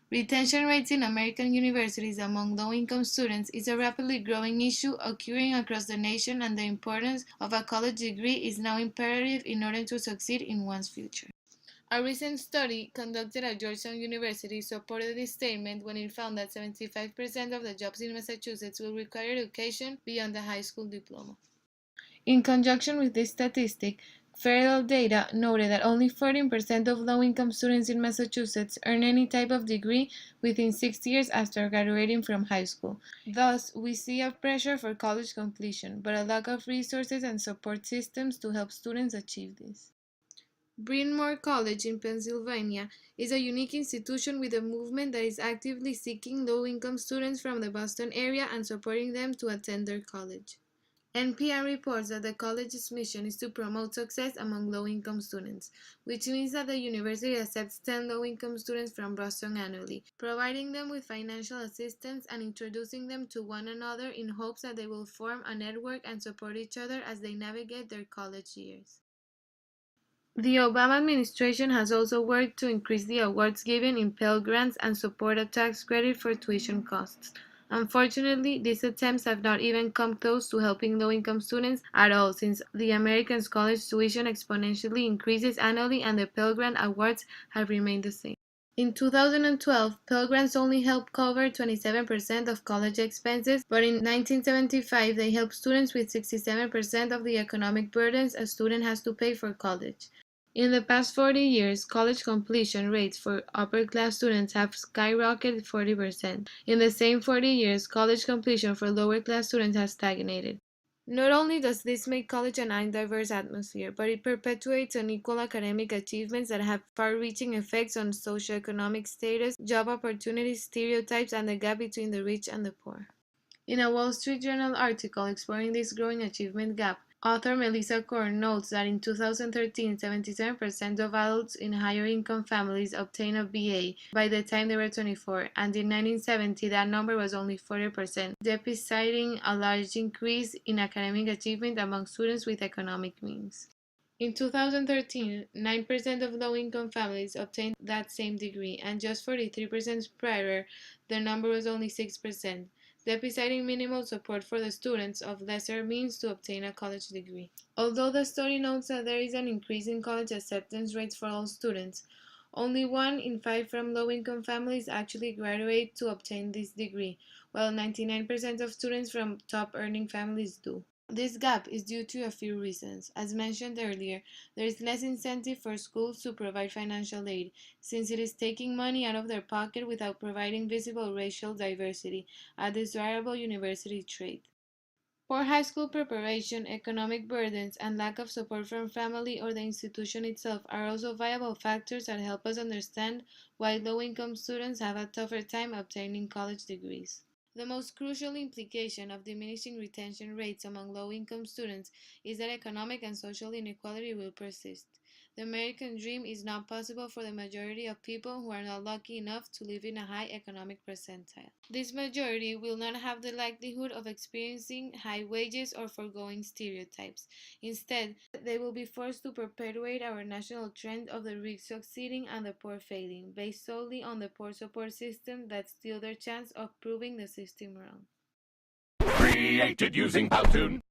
Retention rates in American universities among low-income students is a rapidly growing issue occurring across the nation, and the importance of a college degree is now imperative in order to succeed in one's future. A recent study conducted at Georgetown University supported this statement when it found that 75% of the jobs in Massachusetts will require education beyond the high school diploma. In conjunction with this statistic, federal data noted that only 14% of low-income students in Massachusetts earn any type of degree within 6 years after graduating from high school. Thus, we see a pressure for college completion, but a lack of resources and support systems to help students achieve this. Bryn Mawr College in Pennsylvania is a unique institution with a movement that is actively seeking low-income students from the Boston area and supporting them to attend their college. NPR reports that the college's mission is to promote success among low-income students, which means that the university accepts 10 low-income students from Boston annually, providing them with financial assistance and introducing them to one another in hopes that they will form a network and support each other as they navigate their college years. The Obama administration has also worked to increase the awards given in Pell Grants and support a tax credit for tuition costs. Unfortunately, these attempts have not even come close to helping low-income students at all, since the American college tuition exponentially increases annually and the Pell Grant awards have remained the same. In 2012, Pell Grants only helped cover 27% of college expenses, but in 1975 they helped students with 67% of the economic burdens a student has to pay for college. In the past 40 years, college completion rates for upper-class students have skyrocketed 40%. In the same 40 years, college completion for lower-class students has stagnated. Not only does this make college an undiverse atmosphere, but it perpetuates unequal academic achievements that have far-reaching effects on socioeconomic status, job opportunities, stereotypes, and the gap between the rich and the poor. In a Wall Street Journal article exploring this growing achievement gap, author Melissa Korn notes that in 2013, 77% of adults in higher-income families obtained a BA by the time they were 24, and in 1970 that number was only 40%, demonstrating a large increase in academic achievement among students with economic means. In 2013, 9% of low-income families obtained that same degree, and just 43% prior, the number was only 6%, demonstrating minimal support for the students of lesser means to obtain a college degree. Although the study notes that there is an increase in college acceptance rates for all students, only 1 in 5 from low-income families actually graduate to obtain this degree, while 99% of students from top-earning families do. This gap is due to a few reasons. As mentioned earlier, there is less incentive for schools to provide financial aid, since it is taking money out of their pocket without providing visible racial diversity, a desirable university trait. Poor high school preparation, economic burdens, and lack of support from family or the institution itself are also viable factors that help us understand why low-income students have a tougher time obtaining college degrees. The most crucial implication of diminishing retention rates among low-income students is that economic and social inequality will persist. The American dream is not possible for the majority of people who are not lucky enough to live in a high economic percentile. This majority will not have the likelihood of experiencing high wages or foregoing stereotypes. Instead, they will be forced to perpetuate our national trend of the rich succeeding and the poor failing, based solely on the poor support system that steal their chance of proving the system wrong. Created using Powtoon.